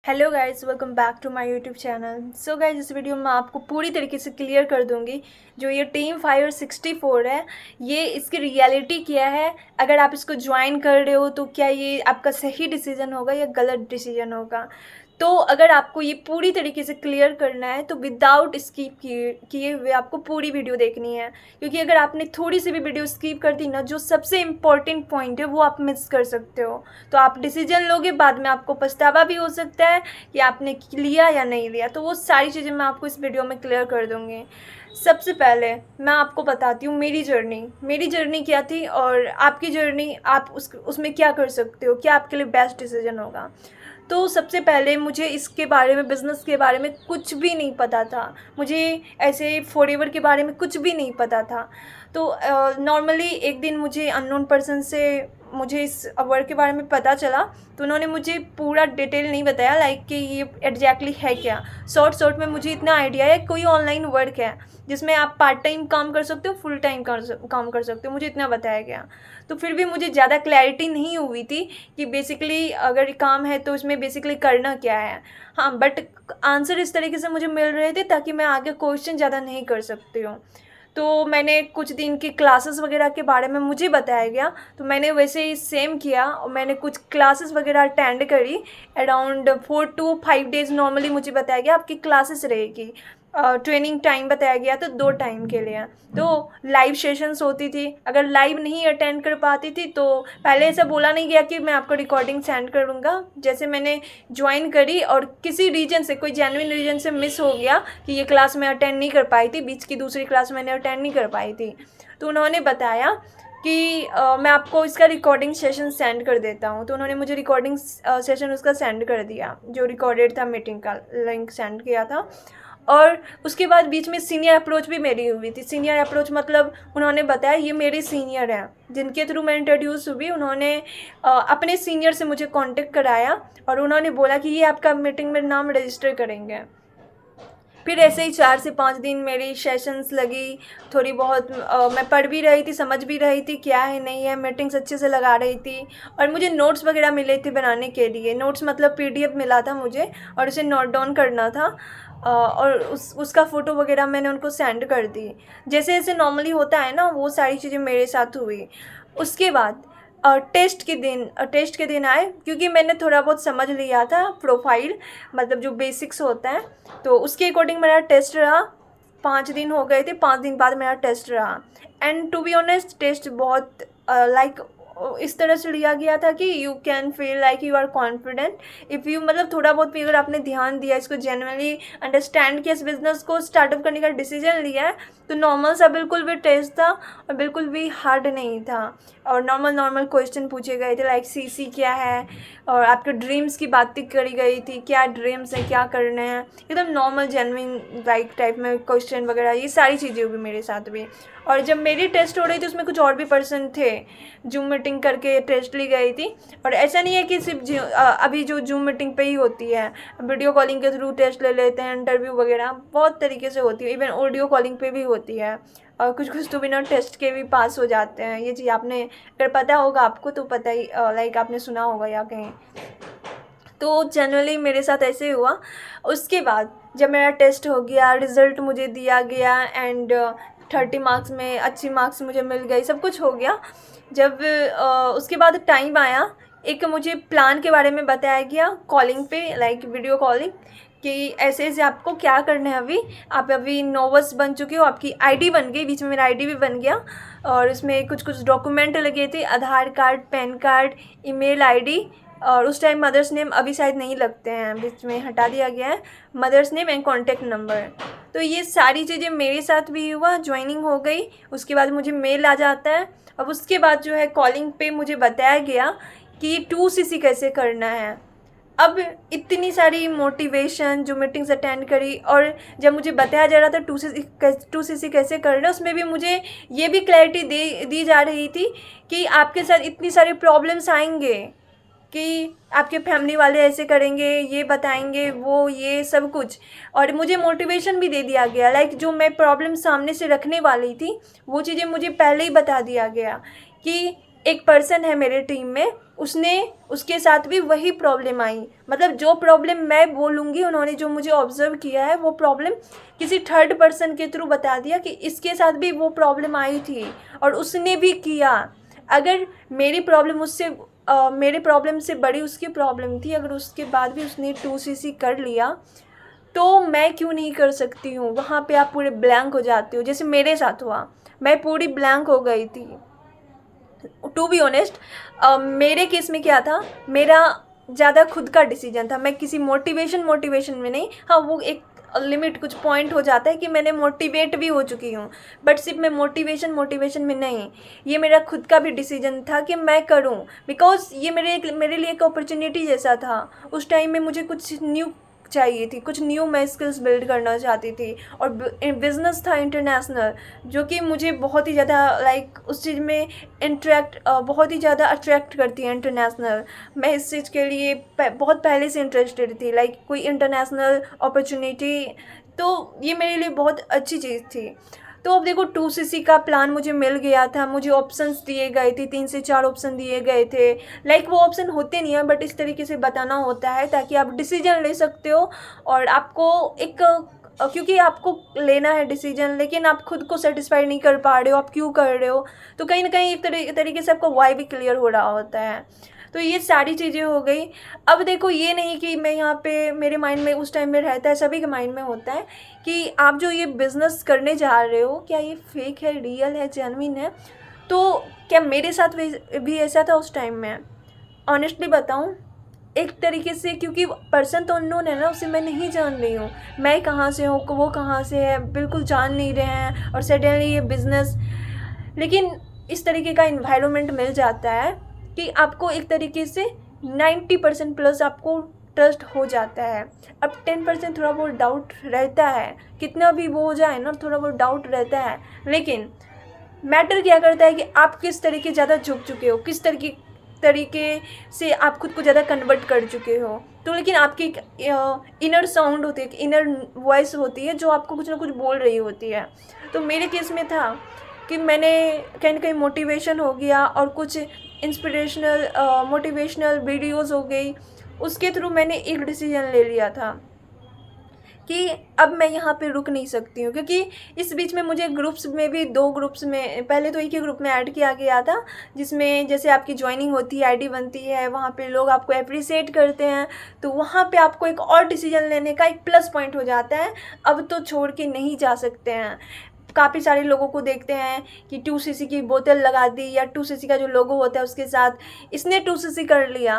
Hello guys, welcome back to my YouTube channel. So guys, इस video में आपको पूरी तरीके से क्लियर कर दूंगी जो ये टीम फायर 64 है, ये इसकी रियलिटी क्या है। अगर आप इसको ज्वाइन कर रहे हो तो क्या ये आपका सही डिसीजन होगा या गलत डिसीजन होगा। तो अगर आपको ये पूरी तरीके से क्लियर करना है तो विदाउट स्किप किए हुए आपको पूरी वीडियो देखनी है, क्योंकि अगर आपने थोड़ी सी भी वीडियो स्किप कर दी ना, जो सबसे इम्पॉर्टेंट पॉइंट है वो आप मिस कर सकते हो। तो आप डिसीजन लोगे, बाद में आपको पछतावा भी हो सकता है कि आपने लिया या नहीं लिया। तो वो सारी चीज़ें मैं आपको इस वीडियो में क्लियर कर दूँगी। सबसे पहले मैं आपको बताती हूँ मेरी जर्नी क्या थी और आपकी जर्नी आप उसमें क्या कर सकते हो, क्या आपके लिए बेस्ट डिसीजन होगा। तो सबसे पहले मुझे इसके बारे में, बिज़नेस के बारे में कुछ भी नहीं पता था। मुझे ऐसे फॉरएवर के बारे में कुछ भी नहीं पता था। तो नॉर्मली एक दिन मुझे अननोन पर्सन से मुझे इस वर्क के बारे में पता चला। तो उन्होंने मुझे पूरा डिटेल नहीं बताया, लाइक कि ये एग्जैक्टली है क्या। शॉर्ट में मुझे इतना आइडिया है, कोई ऑनलाइन वर्क है जिसमें आप पार्ट टाइम काम कर सकते हो, फुल टाइम काम कर सकते हो, मुझे इतना बताया गया। तो फिर भी मुझे ज़्यादा क्लैरिटी नहीं हुई थी कि बेसिकली अगर काम है तो इसमें बेसिकली करना क्या है। हाँ, बट आंसर इस तरीके से मुझे मिल रहे थे ताकि मैं आगे क्वेश्चन ज़्यादा नहीं कर सकती हूँ। तो मैंने कुछ दिन की क्लासेस वगैरह के बारे में मुझे बताया गया, तो मैंने वैसे ही सेम किया और मैंने कुछ क्लासेस वगैरह अटेंड करी। अराउंड 4 to 5 डेज़ नॉर्मली मुझे बताया गया आपकी क्लासेस रहेगी। ट्रेनिंग टाइम बताया गया तो 2 टाइम के लिए। तो लाइव सेशंस होती थी, अगर लाइव नहीं अटेंड कर पाती थी तो पहले ऐसा बोला नहीं गया कि मैं आपको रिकॉर्डिंग सेंड करूँगा। जैसे मैंने ज्वाइन करी और किसी रीज़न से, कोई जेन्युइन रीज़न से मिस हो गया कि ये क्लास मैं अटेंड नहीं कर पाई थी, बीच की दूसरी क्लास मैंने अटेंड नहीं कर पाई थी, तो उन्होंने बताया कि मैं आपको इसका रिकॉर्डिंग सेशन सेंड कर देता हूँ। तो उन्होंने मुझे रिकॉर्डिंग सेशन उसका सेंड कर दिया, जो रिकॉर्डेड था, मीटिंग का लिंक सेंड किया था। और उसके बाद बीच में सीनियर अप्रोच भी मेरी हुई थी। सीनियर अप्रोच मतलब उन्होंने बताया ये मेरे सीनियर हैं जिनके थ्रू मैं इंट्रोड्यूस हुई। उन्होंने अपने सीनियर से मुझे कांटेक्ट कराया और उन्होंने बोला कि ये आपका मीटिंग में नाम रजिस्टर करेंगे। फिर ऐसे ही 4 से 5 दिन मेरी सेशंस लगी। थोड़ी बहुत मैं पढ़ भी रही थी, समझ भी रही थी क्या है नहीं है, मीटिंग्स अच्छे से लगा रही थी। और मुझे नोट्स वगैरह मिले थे बनाने के लिए। नोट्स मतलब पीडीएफ मिला था मुझे और उसे नोट डाउन करना था। और उसका फ़ोटो वगैरह मैंने उनको सेंड कर दी। जैसे जैसे नॉर्मली होता है ना, वो सारी चीज़ें मेरे साथ हुई। उसके बाद टेस्ट के दिन आए, क्योंकि मैंने थोड़ा बहुत समझ लिया था प्रोफाइल, मतलब जो बेसिक्स होता है, तो उसके अकॉर्डिंग मेरा टेस्ट रहा। 5 दिन हो गए थे, 5 दिन बाद मेरा टेस्ट रहा। And to be honest, test बहुत लाइक इस तरह से लिया गया था कि you can feel like you are confident if you, मतलब थोड़ा बहुत भी अगर आपने ध्यान दिया, इसको जेन्युइनली अंडरस्टैंड किया, इस बिज़नेस को स्टार्टअप करने का डिसीजन लिया है, तो नॉर्मल सा बिल्कुल भी टेस्ट था और बिल्कुल भी हार्ड नहीं था। और नॉर्मल क्वेश्चन पूछे गए थे, लाइक सीसी क्या है, और आपके ड्रीम्स की बातें करी गई थी, क्या ड्रीम्स हैं, क्या करने हैं, एकदम नॉर्मल जेन्युइन लाइक टाइप में क्वेश्चन वगैरह, ये सारी चीज़ें हुई मेरे साथ भी। और जब मेरी टेस्ट हो रही थी उसमें कुछ और भी पर्सन थे, जूम मीटिंग करके टेस्ट ली गई थी। और ऐसा नहीं है कि सिर्फ अभी जो जूम मीटिंग पे ही होती है, वीडियो कॉलिंग के थ्रू टेस्ट ले लेते हैं, इंटरव्यू वगैरह बहुत तरीके से होती है, इवन ऑडियो कॉलिंग पे भी होती है। और कुछ तो बिना टेस्ट के भी पास हो जाते हैं। ये चीज़ आपने अगर पता होगा आपको तो पता ही, लाइक आपने सुना होगा या कहीं। तो जनरली मेरे साथ ऐसे ही हुआ। उसके बाद जब मेरा टेस्ट हो गया, रिज़ल्ट मुझे दिया गया एंड 30 मार्क्स में अच्छी मार्क्स मुझे मिल गई, सब कुछ हो गया। जब उसके बाद टाइम आया, एक मुझे प्लान के बारे में बताया गया कॉलिंग पे, लाइक वीडियो कॉलिंग, कि ऐसे ऐसे आपको क्या करना है। अभी आप अभी नोवस बन चुके हो, आपकी आईडी बन गई, बीच में मेरा आईडी भी बन गया। और उसमें कुछ डॉक्यूमेंट लगे थे, Aadhaar card, PAN card, email ID, और उस टाइम मदर्स नेम, अभी शायद नहीं लगते हैं, बीच में हटा दिया गया है, mother's name and contact number. तो ये सारी चीज़ें मेरे साथ भी हुआ। ज्वाइनिंग हो गई, उसके बाद मुझे मेल आ जाता है। अब उसके बाद जो है कॉलिंग पे मुझे बताया गया कि 2CC कैसे करना है। अब इतनी सारी मोटिवेशन जो मीटिंग्स अटेंड करी, और जब मुझे बताया जा रहा था 2CC कैसे करना है, उसमें भी मुझे ये भी क्लैरिटी दी जा रही थी कि आपके साथ इतनी सारी प्रॉब्लम्स आएंगे, कि आपके फैमिली वाले ऐसे करेंगे, ये बताएंगे, वो ये सब कुछ। और मुझे मोटिवेशन भी दे दिया गया, लाइक जो मैं प्रॉब्लम सामने से रखने वाली थी वो चीज़ें मुझे पहले ही बता दिया गया कि एक पर्सन है मेरे टीम में उसने उसके साथ भी वही प्रॉब्लम आई। मतलब जो प्रॉब्लम मैं बोलूँगी, उन्होंने जो मुझे ऑब्ज़र्व किया है वो प्रॉब्लम किसी थर्ड पर्सन के थ्रू बता दिया कि इसके साथ भी वो प्रॉब्लम आई थी और उसने भी किया। अगर मेरी प्रॉब्लम उससे मेरे प्रॉब्लम से बड़ी उसकी प्रॉब्लम थी, अगर उसके बाद भी उसने 2cc कर लिया तो मैं क्यों नहीं कर सकती हूँ। वहाँ पे आप पूरे ब्लैंक हो जाते हो, जैसे मेरे साथ हुआ। मैं पूरी ब्लैंक हो गई थी। टू बी ऑनेस्ट, मेरे केस में क्या था, मेरा ज़्यादा खुद का डिसीजन था। मैं किसी मोटिवेशन में नहीं, हाँ वो एक लिमिट कुछ पॉइंट हो जाता है कि मैंने मोटिवेट भी हो चुकी हूँ, बट सिर्फ मैं मोटिवेशन में नहीं, ये मेरा खुद का भी डिसीजन था कि मैं करूँ। बिकॉज ये मेरे लिए एक अपॉर्चुनिटी जैसा था। उस टाइम में मुझे कुछ न्यू चाहिए थी, कुछ न्यू मैं स्किल्स बिल्ड करना चाहती थी, और बिज़नेस था इंटरनेशनल, जो कि मुझे बहुत ही ज़्यादा लाइक उस चीज़ में बहुत ही ज़्यादा अट्रैक्ट करती है इंटरनेशनल। मैं इस चीज़ के लिए बहुत पहले से इंटरेस्टेड थी, लाइक कोई इंटरनेशनल अपॉर्चुनिटी, तो ये मेरे लिए बहुत अच्छी चीज़ थी। तो अब देखो 2cc का प्लान मुझे मिल गया था, मुझे ऑप्शंस दिए गए थे, 3 से 4 ऑप्शन दिए गए थे। लाइक वो ऑप्शन होते नहीं हैं, बट इस तरीके से बताना होता है ताकि आप डिसीजन ले सकते हो। और आपको एक क्योंकि आपको लेना है डिसीजन, लेकिन आप खुद को सेटिस्फाई नहीं कर पा रहे हो, आप क्यों कर रहे हो, तो कहीं ना कहीं एक तरीके से आपका वाई भी क्लियर हो रहा होता है। तो ये सारी चीज़ें हो गई। अब देखो ये नहीं कि मैं यहाँ पे मेरे माइंड में उस टाइम में रहता है, सभी के माइंड में होता है कि आप जो ये बिज़नेस करने जा रहे हो, क्या ये फेक है, रियल है, जेन्युइन है। तो क्या मेरे साथ भी ऐसा था उस टाइम में? ऑनेस्टली बताऊँ, एक तरीके से, क्योंकि पर्सन तो अननोन है ना, उसे मैं नहीं जान रही हूँ, मैं कहाँ से हूँ, वो कहाँ से है, बिल्कुल जान नहीं रहे हैं, और सडनली ये बिज़नेस। लेकिन इस तरीके का इन्वायरमेंट मिल जाता है कि आपको एक तरीके से 90% प्लस आपको ट्रस्ट हो जाता है। अब 10% थोड़ा बहुत डाउट रहता है, कितना भी वो हो जाए ना, थोड़ा बहुत डाउट रहता है। लेकिन मैटर क्या करता है कि आप किस तरीके ज़्यादा झुक चुके हो, किस तरीके से आप खुद को ज़्यादा कन्वर्ट कर चुके हो। तो लेकिन आपकी एक इनर साउंड होती है, एक इनर वॉइस होती है जो आपको कुछ ना कुछ बोल रही होती है। तो मेरे केस में था कि मैंने कहीं ना कहीं मोटिवेशन हो गया, और कुछ इंस्पिरेशनल मोटिवेशनल वीडियोज़ हो गई, उसके थ्रू मैंने एक डिसीजन ले लिया था कि अब मैं यहाँ पे रुक नहीं सकती हूँ। क्योंकि इस बीच में मुझे ग्रुप्स में भी, 2 ग्रुप्स में, पहले तो एक ही ग्रुप में ऐड किया गया था, जिसमें जैसे आपकी ज्वाइनिंग होती है, आईडी बनती है, वहाँ पे लोग आपको अप्रिसिएट करते हैं, तो वहाँ पे आपको एक और डिसीजन लेने का एक प्लस पॉइंट हो जाता है। अब तो छोड़ के नहीं जा सकते हैं। काफ़ी सारे लोगों को देखते हैं कि 2cc की बोतल लगा दी, या 2cc का जो लोगो होता है उसके साथ इसने 2cc कर लिया।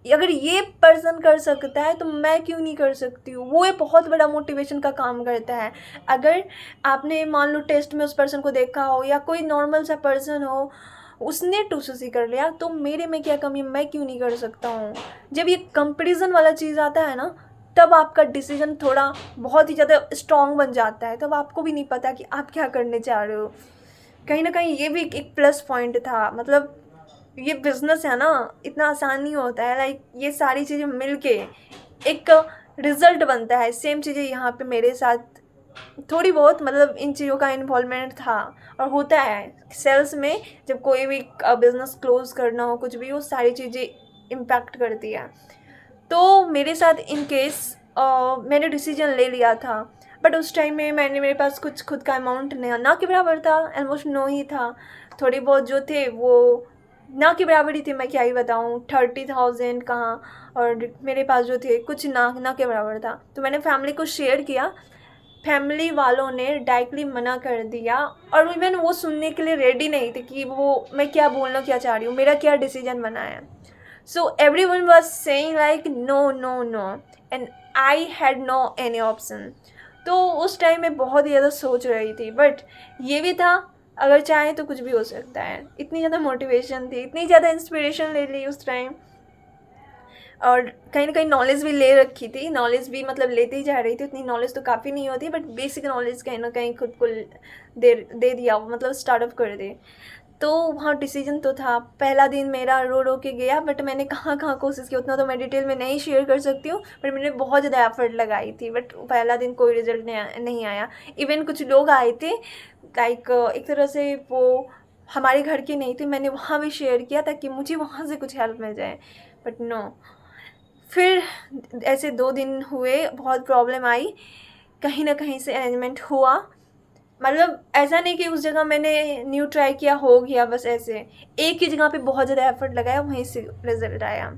अगर ये पर्सन कर सकता है तो मैं क्यों नहीं कर सकती हूँ। वो एक बहुत बड़ा मोटिवेशन का काम करता है। अगर आपने मान लो टेस्ट में उस पर्सन को देखा हो, या कोई नॉर्मल सा पर्सन हो, उसने 2cc कर लिया, तो मेरे में क्या कमी, मैं क्यों नहीं कर सकता हूँ। जब ये कंपैरिजन वाला चीज़ आता है ना, तब आपका डिसीजन थोड़ा बहुत ही ज़्यादा स्ट्रॉन्ग बन जाता है। तब आपको भी नहीं पता कि आप क्या करने जा रहे हो। कहीं ना कहीं ये भी एक प्लस पॉइंट था। मतलब ये बिज़नेस है ना, इतना आसान नहीं होता है। लाइक ये सारी चीज़ें मिलके एक रिज़ल्ट बनता है। सेम चीज़ें यहाँ पे मेरे साथ थोड़ी बहुत, मतलब इन चीज़ों का इन्वॉल्वमेंट था और होता है सेल्स में। जब कोई भी बिज़नेस क्लोज करना हो, कुछ भी, वो सारी चीज़ें इम्पैक्ट करती है। तो मेरे साथ इन केस मैंने डिसीजन ले लिया था, बट उस टाइम में मेरे पास कुछ खुद का अमाउंट ना के बराबर था, ऑलमोस्ट नो ही था। थोड़ी बहुत जो थे वो ना के बराबर ही थे, मैं क्या ही बताऊँ, 30,000 कहाँ, और मेरे पास जो थे कुछ ना के बराबर था। तो मैंने फैमिली को शेयर किया, फैमिली वालों ने डायरेक्टली मना कर दिया, और इवन वो सुनने के लिए रेडी नहीं थे कि वो मैं क्या बोलना क्या चाह रही हूँ, मेरा क्या डिसीजन बना है। So everyone was saying like no no no, and I had no any option. तो उस टाइम में बहुत ही ज़्यादा सोच रही थी, बट ये भी था अगर चाहे तो कुछ भी हो सकता है। इतनी ज़्यादा मोटिवेशन थी, इतनी ज़्यादा इंस्पिरेशन ले ली उस टाइम, और कहीं ना कहीं नॉलेज भी ले रखी थी। नॉलेज भी मतलब लेती ही जा रही थी, उतनी नॉलेज तो काफ़ी नहीं होती, बट बेसिक नॉलेज कहीं ना कहीं खुद को दे दिया, मतलब स्टार्टअप कर दे। तो वहाँ डिसीजन तो था। पहला दिन मेरा रो रो के गया, बट मैंने कहाँ कोशिश की उतना तो मैं डिटेल में नहीं शेयर कर सकती हूँ, बट मैंने बहुत ज़्यादा एफर्ट लगाई थी, बट पहला दिन कोई रिजल्ट नहीं आया। इवन कुछ लोग आए थे, लाइक एक तरह से वो हमारे घर की नहीं थी, मैंने वहाँ भी शेयर किया ताकि मुझे वहाँ से कुछ हेल्प मिल जाए, बट नो। फिर ऐसे 2 दिन हुए, बहुत प्रॉब्लम आई, कहीं ना कहीं से अरेंजमेंट हुआ। मतलब ऐसा नहीं कि उस जगह मैंने न्यू ट्राई किया हो गया, बस ऐसे एक ही जगह पे बहुत ज़्यादा एफर्ट लगाया, वहीं से रिजल्ट आया।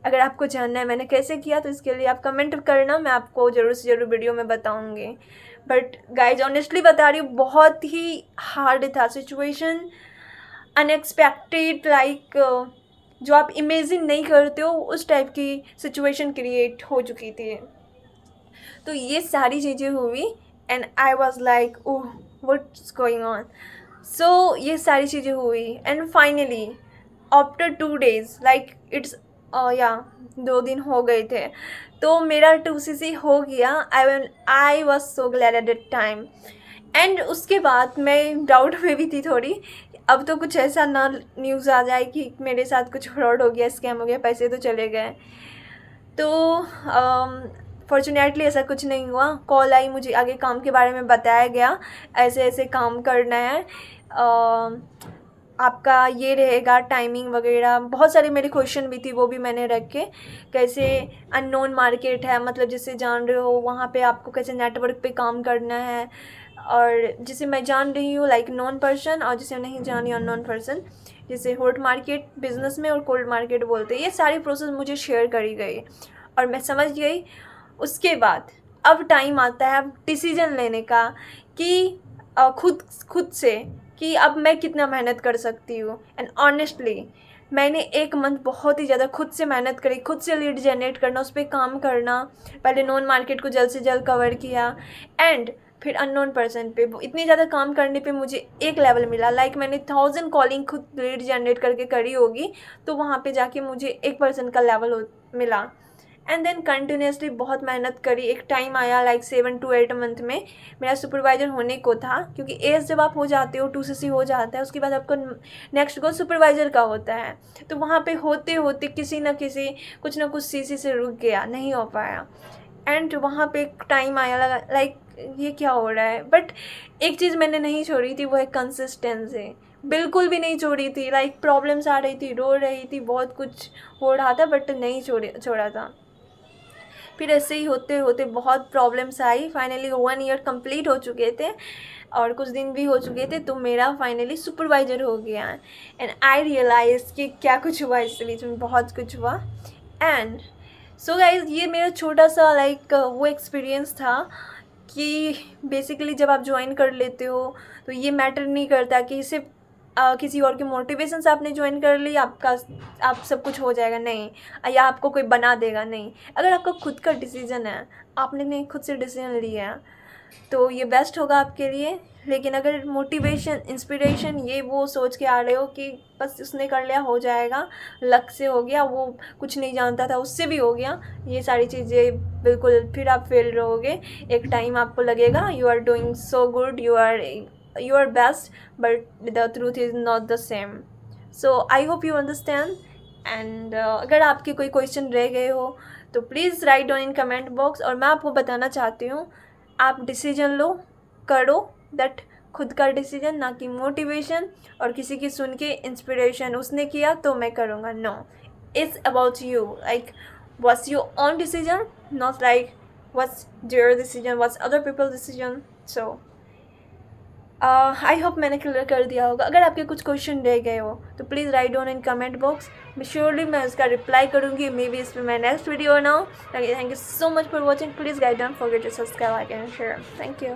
अगर आपको जानना है मैंने कैसे किया तो इसके लिए आप कमेंट करना, मैं आपको ज़रूर से ज़रूर वीडियो में बताऊँगी। बट गाइज ऑनेस्टली बता रही हूँ, बहुत ही हार्ड था सिचुएशन, अनएक्सपेक्टेड, लाइक जो आप इमेजिन नहीं करते हो उस टाइप की सिचुएशन क्रिएट हो चुकी थी। तो ये सारी चीज़ें हुई and I was like oh what's going on. So ये सारी चीज़ें हुई and finally after 2 days, like it's या 2 दिन हो गए थे, तो मेरा 2cc हो गया। I was so glad at that time. And उसके बाद मैं डाउट में भी थी थोड़ी, अब तो कुछ ऐसा ना न्यूज़ आ जाए कि मेरे साथ कुछ फ्रॉड हो गया, स्कैम हो गया, पैसे तो चले गए। तो फॉर्चुनेटली ऐसा कुछ नहीं हुआ। कॉल आई, मुझे आगे काम के बारे में बताया गया, ऐसे ऐसे काम करना है, आपका ये रहेगा टाइमिंग वगैरह। बहुत सारे मेरे क्वेश्चन भी थी, वो भी मैंने रखे। कैसे अननोन मार्केट है, मतलब जिसे जान रहे हो वहाँ पे आपको कैसे नेटवर्क पे काम करना है, और जिसे मैं जान रही हूँ लाइक नॉन पर्सन, और जिसे नहीं जानी अननोन पर्सन, जिसे हॉट मार्केट बिजनेस में और कोल्ड मार्केट बोलते हैं। ये सारी प्रोसेस मुझे शेयर करी गई और मैं समझ गई। उसके बाद अब टाइम आता है अब डिसीजन लेने का कि खुद से कि अब मैं कितना मेहनत कर सकती हूँ। एंड ऑनेस्टली मैंने 1 मंथ बहुत ही ज़्यादा खुद से मेहनत करी, खुद से लीड जनरेट करना, उस पर काम करना। पहले नॉन मार्केट को जल्द से जल्द कवर किया एंड फिर अननोन पर्सन पे इतनी ज़्यादा काम करने पे मुझे एक लेवल मिला, लाइक मैंने 1000 कॉलिंग खुद लीड जनरेट करके करी होगी, तो वहाँ पे जाके मुझे 1 पर्सन का लेवल मिला। एंड देन कंटिन्यूसली बहुत मेहनत करी। एक टाइम आया लाइक 7 to 8 मंथ में मेरा सुपरवाइज़र होने को था, क्योंकि एज जब आप हो जाते हो 2cc हो जाता है, उसके बाद आपको नेक्स्ट गोल सुपरवाइज़र का होता है। तो वहाँ पे होते होते किसी न किसी कुछ ना कुछ cc से रुक गया, नहीं हो पाया। एंड वहाँ पे एक टाइम आया लगा लाइक ये क्या हो रहा है, बट एक चीज़ मैंने नहीं छोड़ी थी, वो है कंसिस्टेंसी। बिल्कुल भी नहीं छोड़ी थी, लाइक प्रॉब्लम्स आ रही थी, रो रही थी, बहुत कुछ हो रहा था, बट नहीं छोड़ा था। फिर ऐसे ही होते होते बहुत प्रॉब्लम्स आई। फाइनली 1 year कंप्लीट हो चुके थे और कुछ दिन भी हो चुके थे, तो मेरा फाइनली सुपरवाइज़र हो गया। एंड आई रियलाइज़ कि क्या कुछ हुआ, इस बीच में बहुत कुछ हुआ। एंड सो गाइज ये मेरा छोटा सा लाइक वो एक्सपीरियंस था कि बेसिकली जब आप ज्वाइन कर लेते हो तो ये मैटर नहीं करता कि सिर्फ किसी और के मोटिवेशन से आपने ज्वाइन कर ली आप सब कुछ हो जाएगा, नहीं, या आपको कोई बना देगा, नहीं। अगर आपका खुद का डिसीज़न है, आपने खुद से डिसीजन लिया है, तो ये बेस्ट होगा आपके लिए। लेकिन अगर मोटिवेशन, इंस्पिरेशन ये वो सोच के आ रहे हो कि बस उसने कर लिया हो जाएगा, लक से हो गया, वो कुछ नहीं जानता था उससे भी हो गया, ये सारी चीज़ें बिल्कुल, फिर आप फेल रहोगे। एक टाइम आपको लगेगा you are doing so good, you are best, but the truth is not the same. So I hope you understand. And अगर आपके कोई क्वेश्चन रह गए हो तो please write down in comment box. और मैं आपको बताना चाहती हूँ, आप डिसीजन लो, करो दैट खुद का डिसीजन, ना कि मोटिवेशन और किसी की सुन के इंस्पिरेशन, उसने किया तो मैं करूँगा। No, it's about you, like what's your own decision, not like what's their decision, what's other people decision. So I hope मैंने क्लियर कर दिया होगा। अगर आपके कुछ क्वेश्चन रह गए हो तो please write down in comment box, मैं श्योरली मैं उसका रिप्लाई करूँगी, मे बी इस पर मैं नेक्स्ट वीडियो बनाऊँ। Thank you so much for watching. Please guys don't forget to subscribe, like and share. Thank you.